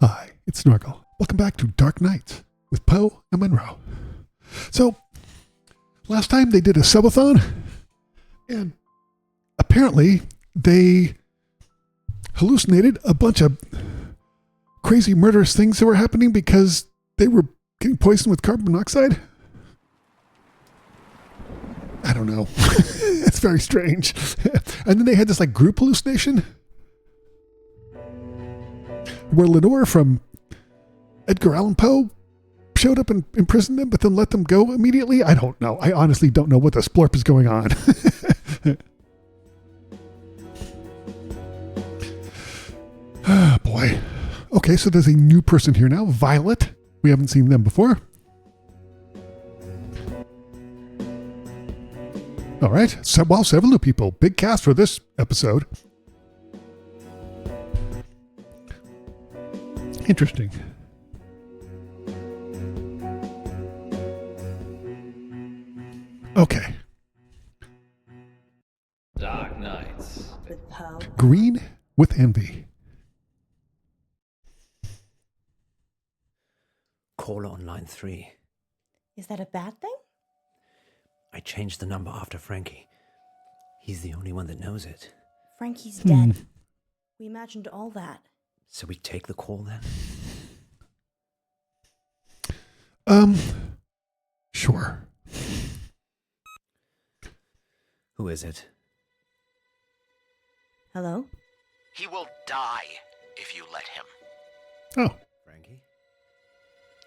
Hi, it's Snorgle. Welcome back to Dark Nights with Poe and Munro. So, last time they did a subathon, and apparently they hallucinated a bunch of crazy murderous things that were happening because they were getting poisoned with carbon monoxide. I don't know. It's very strange. And then they had this like group hallucination where Lenore from Edgar Allan Poe showed up and imprisoned them, but then let them go immediately. I don't know. I honestly don't know what the splorp is going on. Oh, boy. Okay, so there's a new person here now, Violet. We haven't seen them before. All right. So, well, several new people. Big cast for this episode. Interesting. Okay. Dark Nights. With Poe. Green with envy. Caller on line 3. Is that a bad thing? I changed the number after Frankie. He's the only one that knows it. Frankie's dead. We imagined all that. So we take the call then? Sure. Who is it? Hello? He will die if you let him. Oh, Frankie?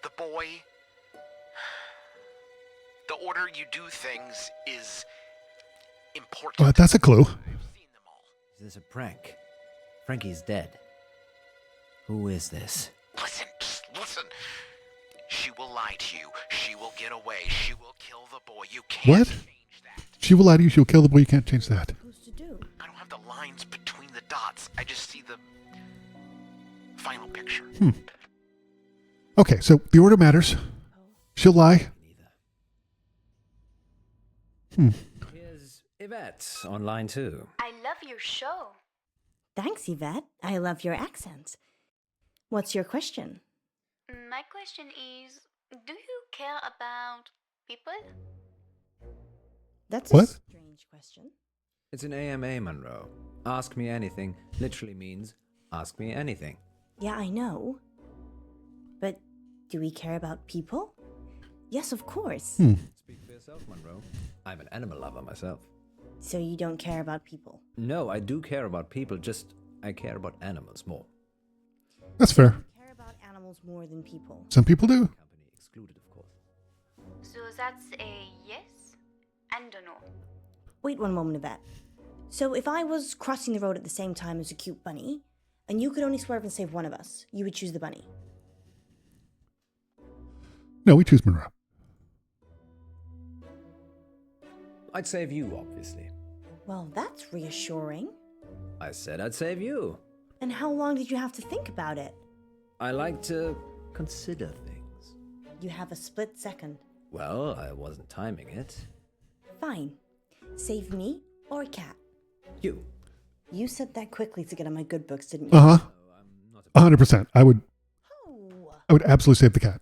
The boy... The order you do things is important. well, that's a clue. I've seen them all. Is this a prank? Frankie's dead. Who is this? Listen, just listen. She will lie to you. She will get away. She will kill the boy. You can't What? change that. She will lie to you. She'll kill the boy. You can't change that. Who's to do? I don't have the lines between the dots. I just see the final picture. Okay, so the order matters. She'll lie. Neither. Here's Yvette on line 2. I love your show. Thanks, Yvette. I love your accent. What's your question? My question is, do you care about people? That's What? a strange question. It's an AMA, Munro. Ask me anything literally means ask me anything. Yeah, I know. But do we care about people? Yes, of course. Speak for yourself, Munro. I'm an animal lover myself. So you don't care about people? No, I do care about people, just I care about animals more. That's fair. You care about animals more than people. Some people do. Company excluded, of course. So that's a yes and a no. Wait one moment, Yvette. So if I was crossing the road at the same time as a cute bunny, and you could only swerve and save one of us, you would choose the bunny. No, we choose Monroe. I'd save you, obviously. Well, that's reassuring. I said I'd save you. And how long did you have to think about it? I like to consider things. You have a split second. Well, I wasn't timing it. Fine. Save me or a cat. You. You said that quickly to get on my good books, didn't you? Uh huh. No, I'm not a 100%. I would absolutely save the cat.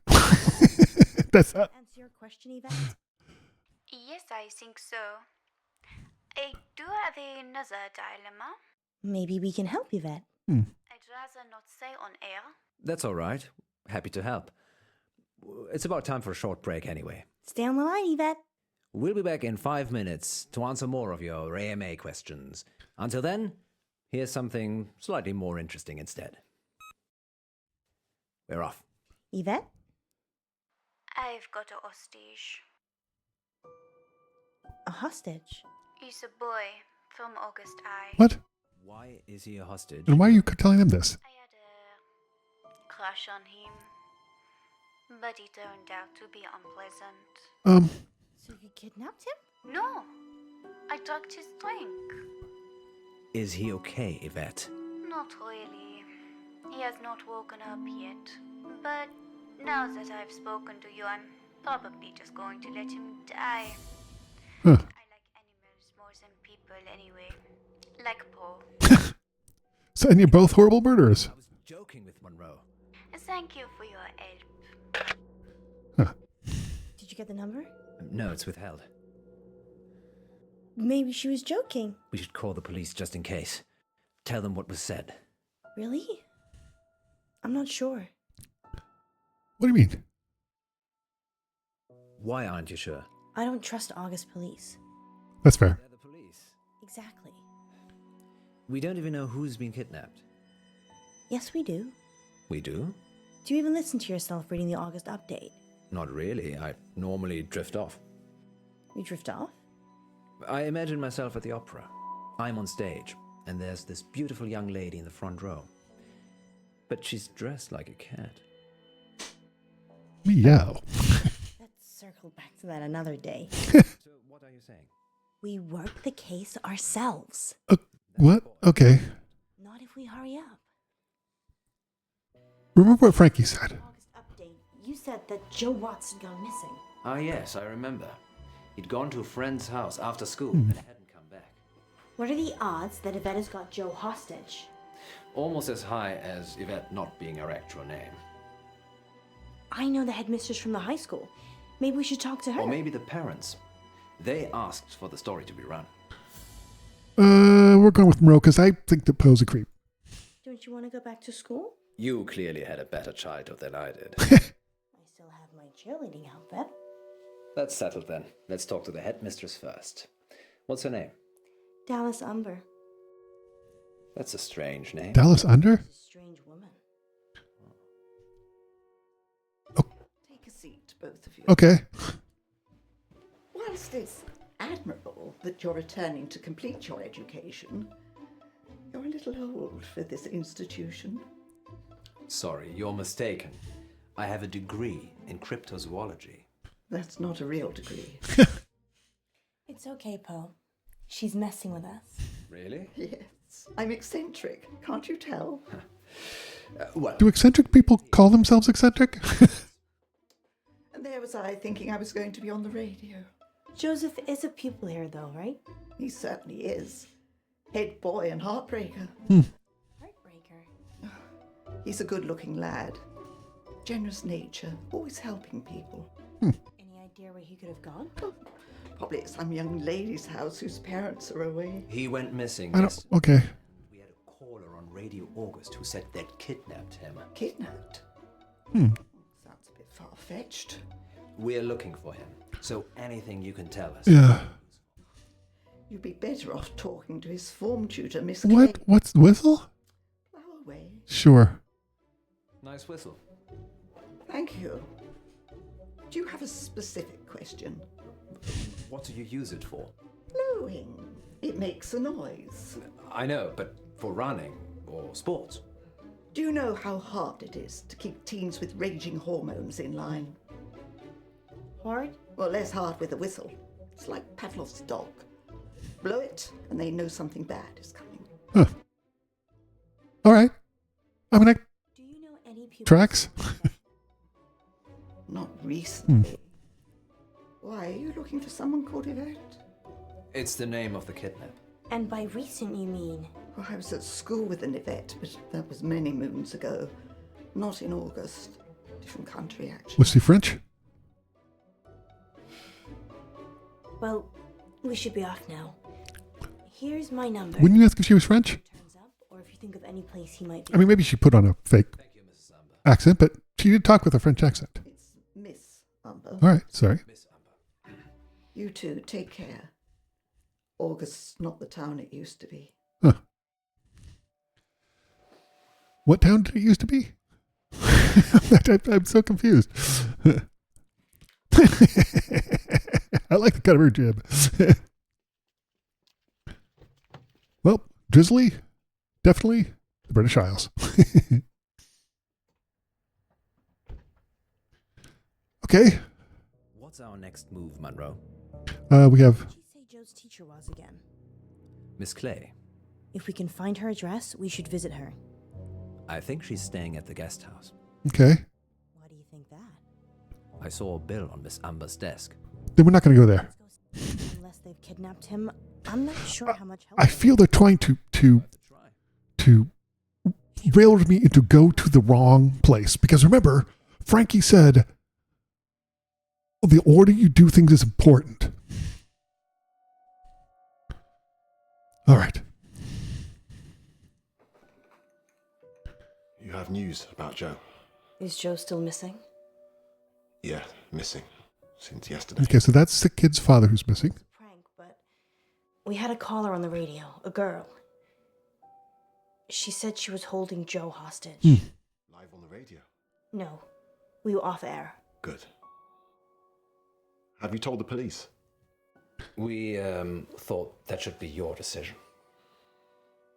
That's Answer your question, Yvette? Yes, I think so. I do have another dilemma. Maybe we can help, Yvette. I'd rather not say on air. That's all right. Happy to help. It's about time for a short break anyway. Stay on the line, Yvette. We'll be back in 5 minutes to answer more of your AMA questions. Until then, here's something slightly more interesting instead. We're off. Yvette? I've got a hostage. A hostage? He's a boy from August I. what? Why is he a hostage? And why are you telling them this? I had a crush on him, but he turned out to be unpleasant. So you kidnapped him? No, I drugged his drink. Is he okay, Yvette? Not really. He has not woken up yet. But now that I've spoken to you, I'm probably just going to let him die. Huh. I like animals more than people anyway. Like Poe. So, and you're both horrible murderers. I was joking with Munro. Thank you for your help. Huh. Did you get the number? No, it's withheld. Maybe she was joking. We should call the police just in case. Tell them what was said. Really? I'm not sure. What do you mean? Why aren't you sure? I don't trust August police. That's fair. They're the police. Exactly. We don't even know who's been kidnapped. Yes, we do. We do? Do you even listen to yourself reading the August update? Not really. I normally drift off. You drift off? I imagine myself at the opera. I'm on stage, and there's this beautiful young lady in the front row. But she's dressed like a cat. Meow. Let's circle back to that another day. So, what are you saying? We work the case ourselves. What? Okay. Not if we hurry up. Remember what Frankie said. August update. You said that Joe Watts had gone missing. Ah, yes, I remember. He'd gone to a friend's house after school and hadn't come back. What are the odds that Yvette has got Joe hostage? Almost as high as Yvette not being her actual name. I know the headmistress from the high school. Maybe we should talk to her. Or maybe the parents. They asked for the story to be run. We're going with Munro because I think that Poe's a creep. Don't you want to go back to school? You clearly had a better childhood than I did. I still have my cheerleading outfit. That's settled then. Let's talk to the headmistress first. What's her name? Dallas Umber. That's a strange name. Dallas Under? A strange woman. Take a seat, both of you. Okay. Whilst it's admirable that you're returning to complete your education, you're a little old for this institution. Sorry, you're mistaken. I have a degree in cryptozoology. That's not a real degree. It's okay, Poe. She's messing with us. Really? Yes, I'm eccentric, can't you tell? Well, Do eccentric people call themselves eccentric? And there was I thinking I was going to be on the radio. Joseph is a pupil here, though, right? He certainly is. Head boy and heartbreaker. Heartbreaker. He's a good-looking lad. Generous nature, always helping people. Any idea where he could have gone? Probably at some young lady's house whose parents are away. he went missing. I don't. yesterday. Okay. We had a caller on Radio August who said they'd kidnapped him. Kidnapped? Hmm. Sounds a bit far-fetched. We're looking for him. So anything you can tell us. Yeah. You'd be better off talking to his form tutor, Miss What? Clay. What's whistle? Flower away. Sure. Nice whistle. Thank you. Do you have a specific question? What do you use it for? Blowing. It makes a noise. I know, but for running or sports. Do you know how hard it is to keep teens with raging hormones in line? Hard? Well, less hard with a whistle. It's like Pavlov's dog. Blow it, and they know something bad is coming. Huh. All right. I mean, Do you know any pupils? tracks. Not recently. Why, are you looking for someone called Yvette? It's the name of the kidnap. And by recent, you mean? Well, I was at school with an Yvette, but that was many moons ago. Not in August. Different country, actually. Was she French? Well, we should be off now. Here's my number. Wouldn't you ask if she was French? Turns up, or if you think of any place he might be. I mean, maybe she put on a fake Thank you, Mrs. Amber. accent, but she did talk with a French accent. It's Miss Umber. All right. Sorry. Miss Amber. You two, take care. August's not the town it used to be. Huh. What town did it used to be? I'm so confused. I like the cut of her jib. Well, drizzly, definitely the British Isles. Okay. What's our next move, Munro? We have. Who did you say Joe's teacher was again? Miss Clay. If we can find her address, we should visit her. I think she's staying at the guest house. Okay. Why do you think that? I saw a bill on Miss Amber's desk. Then we're not going to go there. Let's go see. Unless they've kidnapped him, I'm not sure how much help. I feel they're trying to Worth a try. railed me into go to the wrong place. Because remember, Frankie said, the order you do things is important. All right. You have news about Joe? Is Joe still missing? Yeah, missing. Since yesterday. Okay, so that's the kid's father who's missing. Prank, but we had a caller on the radio, a girl. She said she was holding Joe hostage. Live on the radio? No, we were off air. Good. Have you told the police? We thought that should be your decision.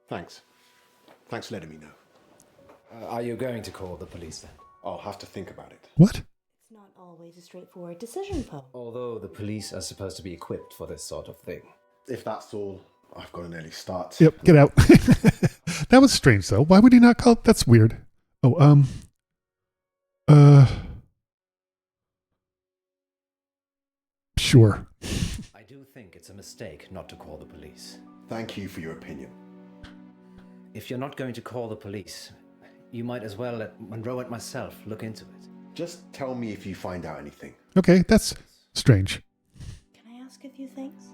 Thanks. Thanks for letting me know. Are you going to call the police then? I'll have to think about it. What? It's not always a straightforward decision, Poe. Although the police are supposed to be equipped for this sort of thing. If that's all, I've got an early start. Yep, get out. That was strange, though. Why would he not call? That's weird. Oh, sure. I do think it's a mistake not to call the police. Thank you for your opinion. If you're not going to call the police, you might as well let Munro and myself look into it. Just tell me if you find out anything. Okay, that's strange. Can I ask a few things?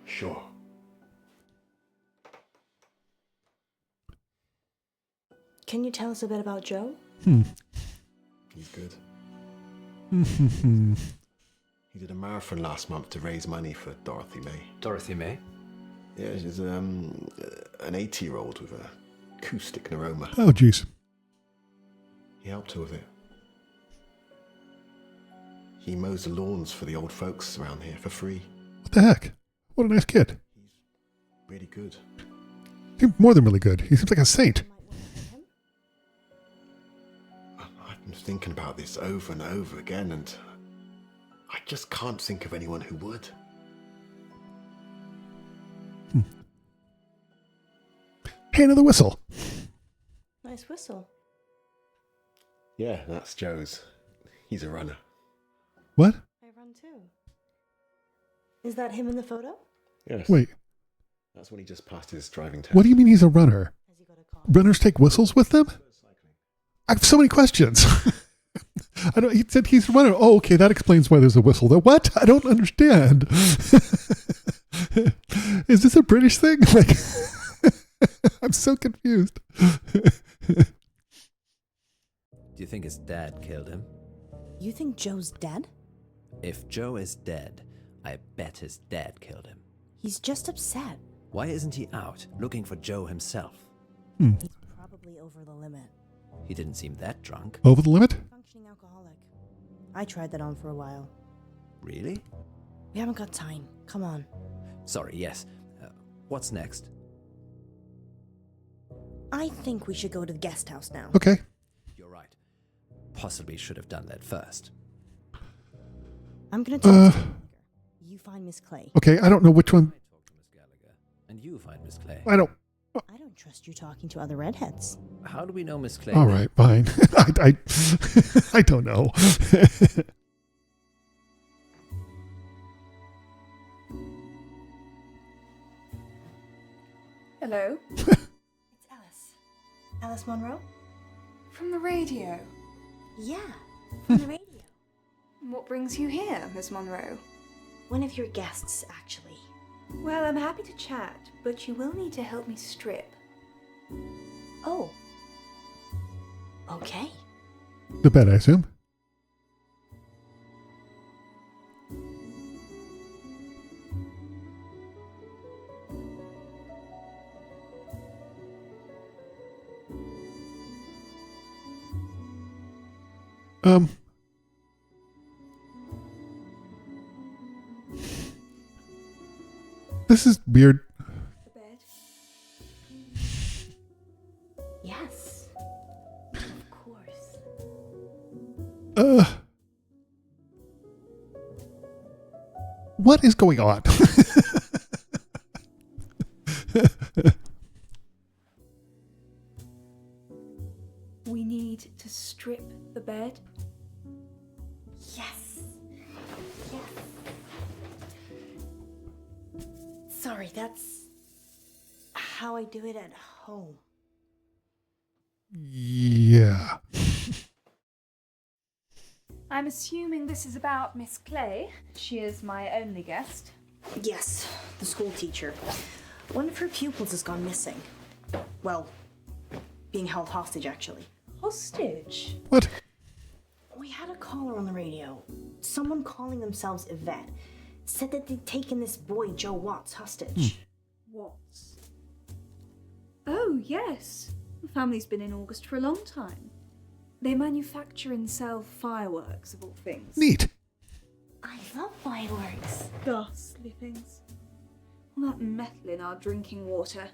Sure. Can you tell us a bit about Joe? He's good. He did a marathon last month to raise money for Dorothy May. Dorothy May? Yeah, she's an 80-year-old with a acoustic neuroma. Oh, jeez. He helped her with it. He mows the lawns for the old folks around here for free. What the heck? What a nice kid. He's really good. He's more than really good. He seems like a saint. I've been thinking about this over and over again, and I just can't think of anyone who would. Hey, another whistle. Nice whistle. Yeah, that's Joe's. He's a runner. What? I run too. Is that him in the photo? Yes. Wait, That's when he just passed his driving test. what do you mean he's a runner? Has he got a car? Runners take whistles with them? I have so many questions. I don't. He said he's a runner. Oh, okay, that explains why there's a whistle there. What? I don't understand. Is this a British thing? Like, I'm so confused. Do you think his dad killed him? You think Joe's dead? If Joe is dead, I bet his dad killed him. He's just upset. Why isn't he out looking for Joe himself? He's probably over the limit. He didn't seem that drunk. Over the limit? Functioning alcoholic. I tried that on for a while. Really? We haven't got time. Come on. Sorry, yes. What's next? I think we should go to the guest house now. Okay. You're right. Possibly should have done that first. I'm gonna talk to Dekker. You find Miss Clay. Okay, I don't know which one. I talk to Miss Gallagher, and you find Miss Clay. I don't. I don't trust you talking to other redheads. How do we know Miss Clay? All right, fine. I don't know. Hello? It's Ellis. Ellis Munro? From the radio. Yeah, from the radio. What brings you here, Miss Munro? One of your guests, actually. Well, I'm happy to chat, but you will need to help me strip. Oh. Okay. The bed, I assume. This is weird. The bed? Yes. Of course. What is going on? We need to strip the bed. Yes. Yes. Sorry, that's how I do it at home. Yeah. I'm assuming this is about Miss Clay. She is my only guest. Yes, the school teacher. One of her pupils has gone missing. Well, being held hostage, actually. Hostage? What? We had a caller on the radio. Someone calling themselves Yvette said that they'd taken this boy, Joe Watts, hostage. Watts? Oh, yes. The family's been in August for a long time. They manufacture and sell fireworks, of all things. Neat. I love fireworks. Ghastly things. All that metal in our drinking water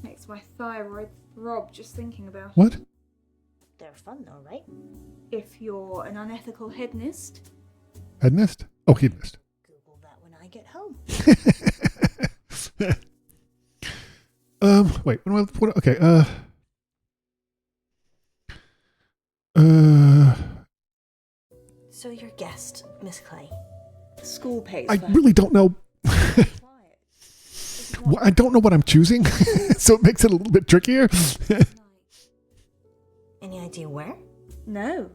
makes my thyroid throb just thinking about it. What? They're fun though, right? If you're an unethical hedonist. Hedonist? Oh, hedonist. Google that when I get home. Wait. Okay. So your guest, Miss Clay. The school pays I for really don't know. quiet. Well, I don't know what I'm choosing, so it makes it a little bit trickier. Any idea where? No.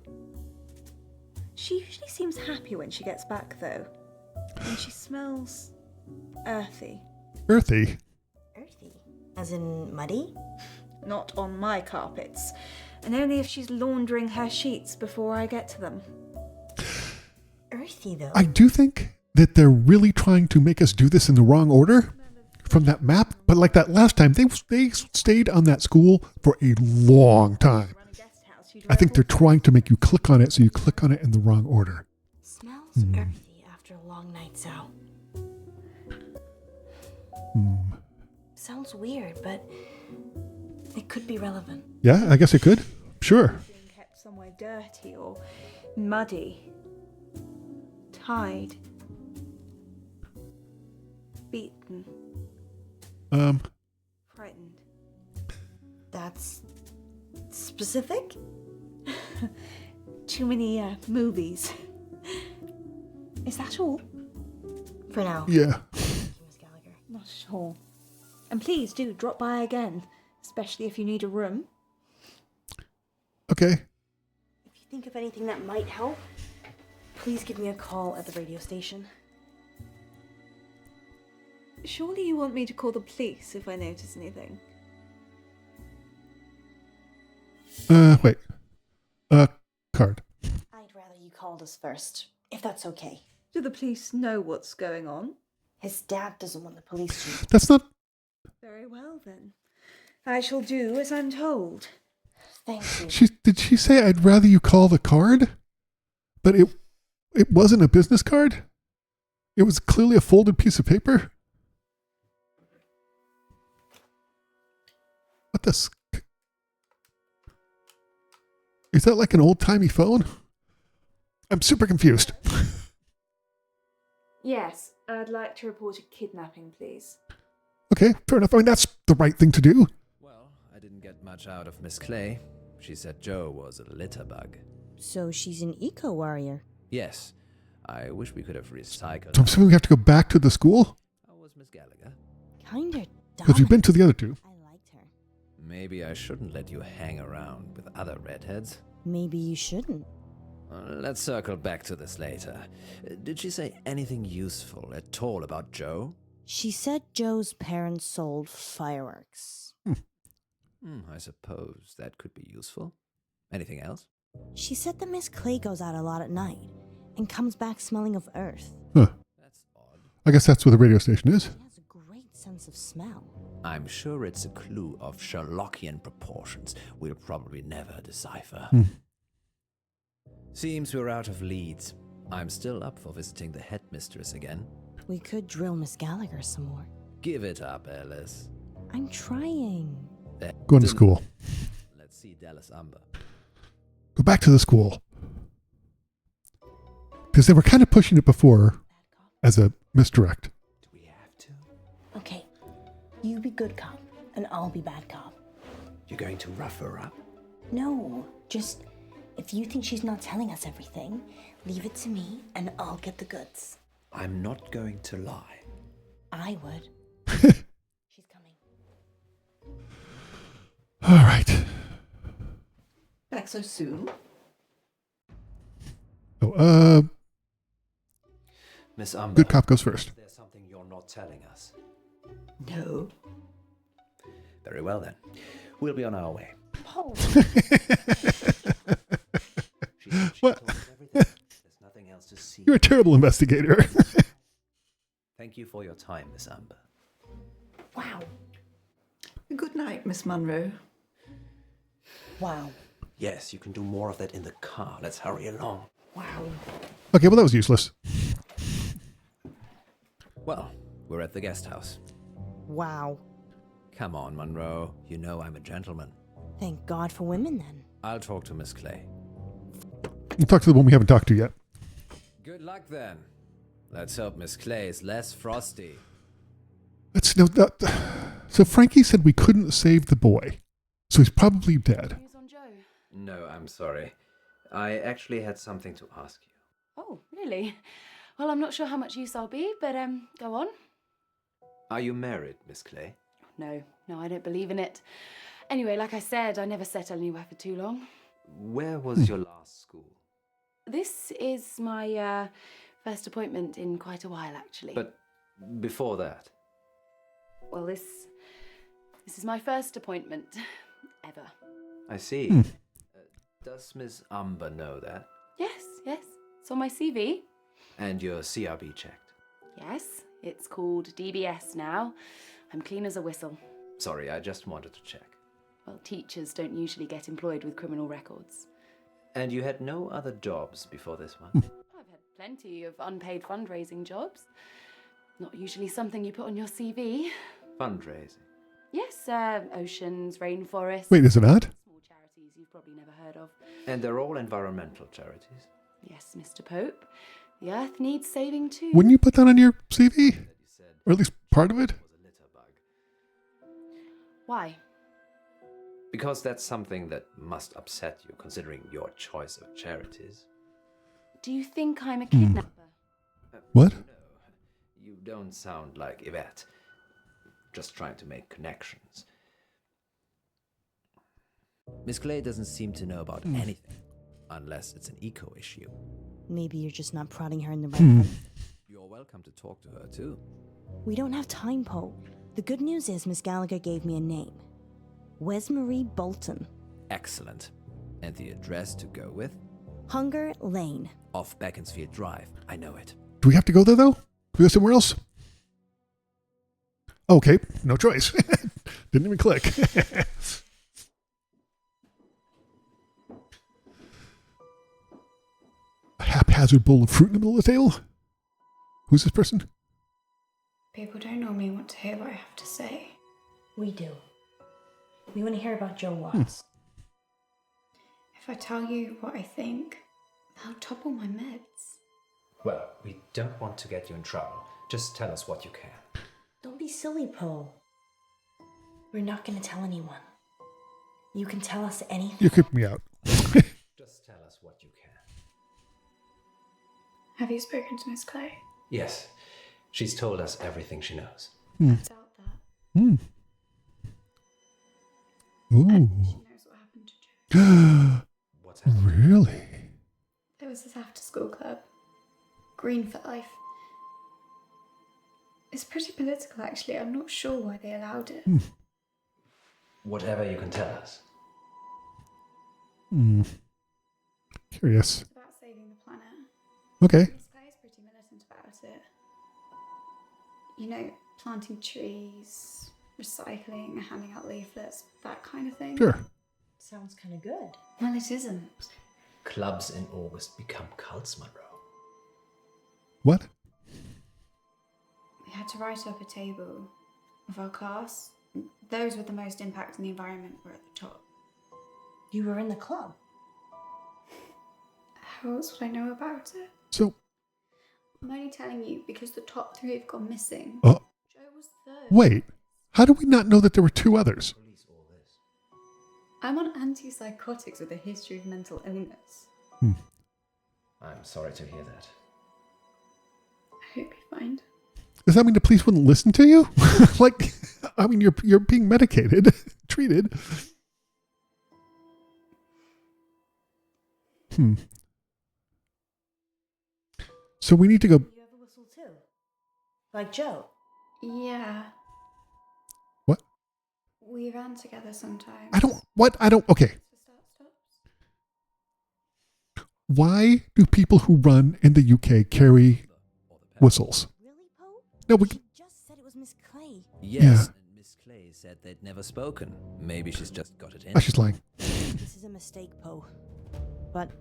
She usually seems happy when she gets back, though. And she smells earthy. Earthy. Earthy. As in muddy? Not on my carpets. And only if she's laundering her sheets before I get to them. Earthy though. I do think that they're really trying to make us do this in the wrong order from that map. But like that last time, they stayed on that school for a long time. I think they're trying to make you click on it, so you click on it in the wrong order. Smells earthy after a long night's out. Sounds weird, but it could be relevant. Yeah, I guess it could. Sure. Being kept somewhere dirty or muddy. Tied. Beaten. Frightened. That's specific? Too many movies. Is that all? For now. Yeah. Thank you, Miss Gallagher. Not at all. And please do drop by again, especially if you need a room. Okay. If you think of anything that might help, please give me a call at the radio station. Surely you want me to call the police if I notice anything. Wait. Card. I'd rather you called us first, if that's okay. Do the police know what's going on? His dad doesn't want the police chief. That's not... Very well then. I shall do as I'm told. Thank you. Did she say I'd rather you call the card? But it wasn't a business card? It was clearly a folded piece of paper? What the... Is that like an old-timey phone? I'm super confused. Yes, I'd like to report a kidnapping, please. Okay, fair enough. I mean, that's the right thing to do. Well, I didn't get much out of Miss Clay. She said Joe was a litter bug. So she's an eco-warrior. Yes, I wish we could have recycled. So I'm assuming we have to go back to the school? How was Miss Gallagher? Kinda dumb. Because we've been to the other two. I liked her. Maybe I shouldn't let you hang around with other redheads. Maybe you shouldn't. Let's circle back to this later. Did she say anything useful at all about Joe? She said Joe's parents sold fireworks. I suppose that could be useful. Anything else? She said that Miss Clay goes out a lot at night and comes back smelling of earth. Huh. That's odd. I guess that's where the radio station is. She has a great sense of smell. I'm sure it's a clue of Sherlockian proportions we'll probably never decipher. Seems we're out of leads. I'm still up for visiting the headmistress again. We could drill Miss Gallagher some more. Give it up, Ellis. I'm trying. Going to school. Let's see Dallas Umber. Go back to the school. Because they were kind of pushing it before as a misdirect. Do we have to? Okay, you be good cop, and I'll be bad cop. You're going to rough her up? No, just if you think she's not telling us everything, leave it to me, and I'll get the goods. I'm not going to lie. I would. She's coming. All right. back so soon? Oh, Miss Umber, good cop goes first. there's something you're not telling us. No. Very well then. We'll be on our way. Poe. She What? told us everything. There's nothing else to see. You're a terrible investigator. Thank you for your time, Miss Umber. Wow. Good night, Miss Munro. Wow. Yes, you can do more of that in the car. Let's hurry along. Wow. Okay, well, that was useless. Well, we're at the guest house. Wow. Come on, Munro. You know I'm a gentleman. Thank God for women then. I'll talk to Miss Clay. We'll talk to the one we haven't talked to yet. Good luck then. Let's hope Miss Clay is less frosty. Let's know that. So Frankie said we couldn't save the boy. So he's probably dead. News on Joe. No, I'm sorry. I actually had something to ask you. Oh, really? Well, I'm not sure how much use I'll be, but go on. Are you married, Miss Clay? No, I don't believe in it. Anyway, like I said, I never settle anywhere for too long. Where was your last school? This is my first appointment in quite a while, actually. But before that? Well, this is my first appointment ever. I see. Does Miss Umber know that? Yes, it's on my CV. And your CRB checked? Yes, it's called DBS now. I'm clean as a whistle. Sorry, I just wanted to check. Well, teachers don't usually get employed with criminal records. And you had no other jobs before this one? I've had plenty of unpaid fundraising jobs. Not usually something you put on your CV. Fundraising? Yes, oceans, rainforests. Wait, is it not? Small charities you've probably never heard of. And they're all environmental charities? Yes, Mr. Pope. The Earth needs saving too. Wouldn't you put that on your CV? You said Or at least part of it? was a litter bug. Why? Because that's something that must upset you, considering your choice of charities. Do you think I'm a kidnapper? What? No, you don't sound like Yvette. Just trying to make connections. Miss Clay doesn't seem to know about anything, unless it's an eco issue. Maybe you're just not prodding her in the right place. You're welcome to talk to her too. We don't have time, Poe. The good news is Miss Gallagher gave me a name. Wesmarie Bolton. Excellent. And the address to go with? Hunger Lane. Off Beaconsfield Drive. I know it. Do we have to go there, though? Can we go somewhere else? Okay, no choice. Didn't even click. A haphazard bowl of fruit in the middle of the table? Who's this person? People don't normally want to hear what I have to say. We do. We want to hear about Joe Watts. If I tell you what I think, they'll topple my meds. Well, we don't want to get you in trouble. Just tell us what you can. Don't be silly, Poe. We're not going to tell anyone. You can tell us anything. You creeped me out. Just tell us what you can. Have you spoken to Miss Clay? Yes, she's told us everything she knows. I doubt that. Hmm. She Ooh. knows what happened to Joe. What's happening? Really? There was this after-school club. Green for Life. It's pretty political, actually. I'm not sure why they allowed it. Whatever you can tell us. Curious. It's about saving the planet. Okay. Miss Clay is pretty militant about it. You know, planting trees, recycling, handing out leaflets, that kind of thing. Sure. Sounds kind of good. Well, it isn't. Clubs in August become cults, Munro. What? We had to write up a table of our class. Those with the most impact on the environment were at the top. You were in the club. How else would I know about it? So, I'm only telling you because the top 3 have gone missing. oh, Joe was 3rd. wait. How do we not know that there were 2 others? Release all this. I'm on antipsychotics with a history of mental illness. I'm sorry to hear that. I hope you find. Does that mean the police wouldn't listen to you? Like, I mean, you're being medicated, treated. So we need to go. You have a whistle too? Like Joe? Yeah. What? We ran together sometimes. Okay. Why do people who run in the UK carry whistles? Really, Poe? No, we. She just said it was Miss Clay. Yes, Yeah. and Miss Clay said they'd never spoken. Maybe she's just got it in. Oh, she's lying. This is a mistake, Poe. But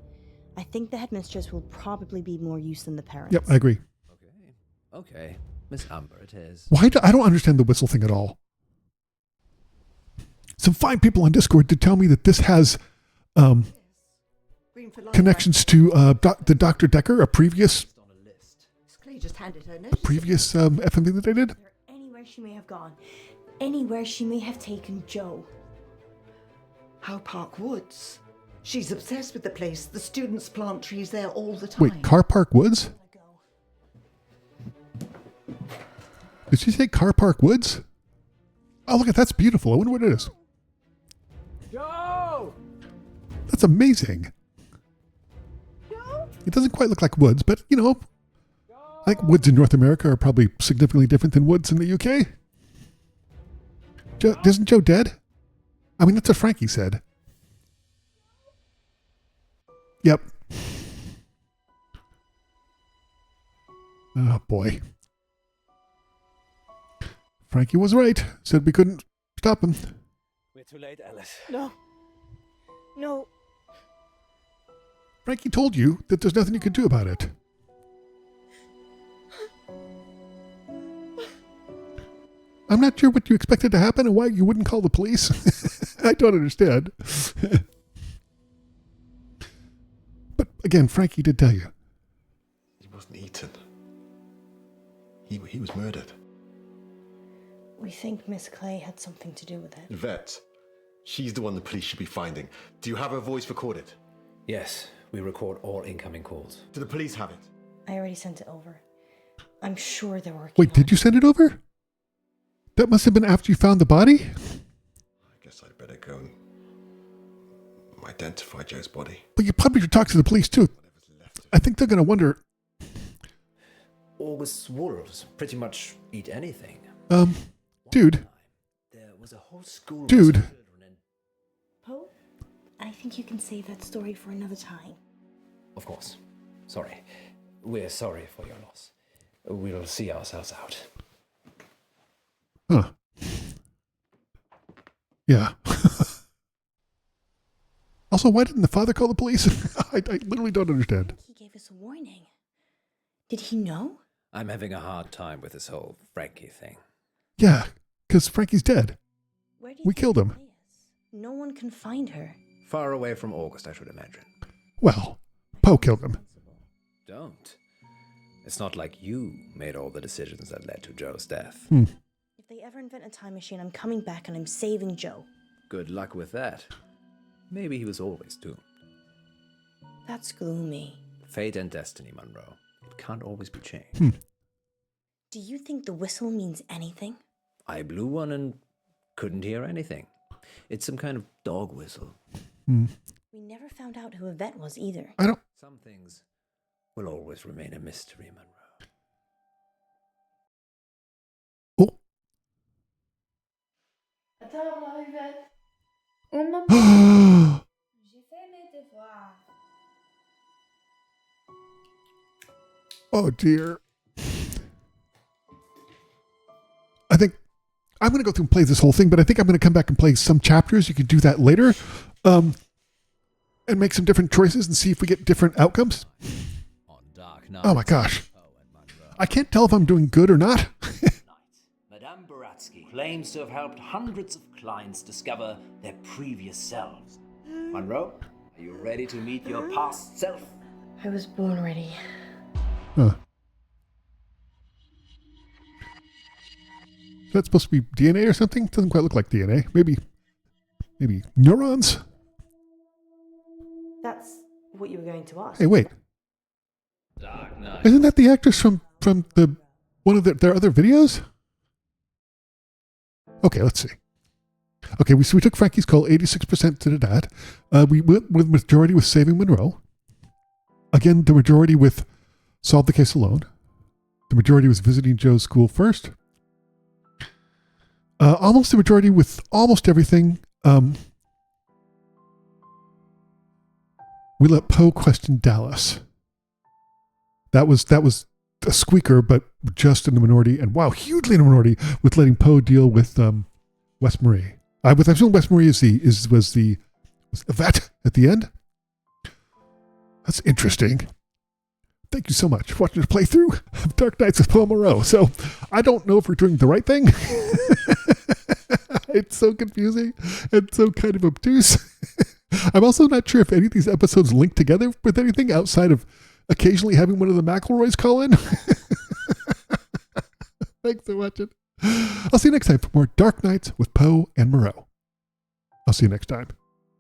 I think the headmistress will probably be more use than the parents. Yep, I agree. Okay. Miss Amber it is. I don't understand the whistle thing at all. Some fine people on Discord did tell me that this has Green for life, connections to the Dr. Dekker, a previous Miss Clay just handed her notice. FMV that they did. Anywhere she may have gone. Anywhere she may have taken Joe. How Park Woods? She's obsessed with the place. The students plant trees there all the time. Wait, Car Park Woods? Did she say Car Park Woods? Oh, look at that's beautiful. I wonder what it is. Joe! That's amazing. It doesn't quite look like woods, but you know, I think woods in North America are probably significantly different than woods in the UK. Isn't Joe dead? I mean, that's what Frankie said. Yep. Oh boy. Frankie was right. Said we couldn't stop him. We're too late, Ellis. No. No. Frankie told you that there's nothing you could do about it. I'm not sure what you expected to happen and why you wouldn't call the police. I don't understand. But again, Frankie did tell you. He wasn't eaten. He was murdered. We think Miss Clay had something to do with it. Vet. She's the one the police should be finding. Do you have her voice recorded? Yes, we record all incoming calls. Do the police have it? I already sent it over. I'm sure they're working. Wait, did you send it over? That must have been after you found the body? I guess I'd better go and identify Joe's body. But you probably should talk to the police too. I think they're going to wonder. August's wolves pretty much eat anything. Dude. There was a whole school. Dude. Poe, I think you can save that story for another time. Of course. Sorry. We're sorry for your loss. We'll see ourselves out. Huh. Yeah. Also, why didn't the father call the police? I literally don't understand. He gave us a warning. Did he know? I'm having a hard time with this whole Frankie thing. Yeah, because Frankie's dead. Where do you We think killed him. Clay is? No one can find her. Far away from August, I should imagine. Well, Poe killed him. Don't. It's not like you made all the decisions that led to Joe's death. If they ever invent a time machine, I'm coming back and I'm saving Joe. Good luck with that. Maybe he was always doomed. That's gloomy. Fate and destiny, Munro. It can't always be changed. Do you think the whistle means anything? I blew one and couldn't hear anything. It's some kind of dog whistle. We never found out who Yvette was either. I don't. Some things will always remain a mystery, Munro. Oh. Oh dear. I think I'm going to go through and play this whole thing, but I think I'm going to come back and play some chapters. You can do that later. And make some different choices and see if we get different outcomes. On Dark Night, Oh my gosh. Poe and Munro. I can't tell if I'm doing good or not. Madame Baratsky claims to have helped hundreds of clients discover their previous selves. Munro, are you ready to meet your past self? I was born ready. Huh. Is that supposed to be DNA or something? Doesn't quite look like DNA. Maybe neurons? That's what you were going to ask. Hey, wait. Dark Night. Isn't that the actress from the one of their other videos? Okay, let's see. Okay, we took Frankie's call, 86% to the dad. We went with majority with saving Monroe. Again, the majority with Solve the Case Alone. The majority was visiting Joe's school first. Almost the majority with almost everything. We let Poe question Dallas. That was a squeaker, but just in the minority, and wow, hugely in the minority with letting Poe deal with Wes Marie. I assume Wes Marie was the vet at the end. That's interesting. Thank you so much for watching the playthrough of Dark Knights with Poe and Munro. So I don't know if we're doing the right thing. It's so confusing and so kind of obtuse. I'm also not sure if any of these episodes link together with anything outside of occasionally having one of the McElroys call in. Thanks for watching. I'll see you next time for more Dark Knights with Poe and Munro. I'll see you next time.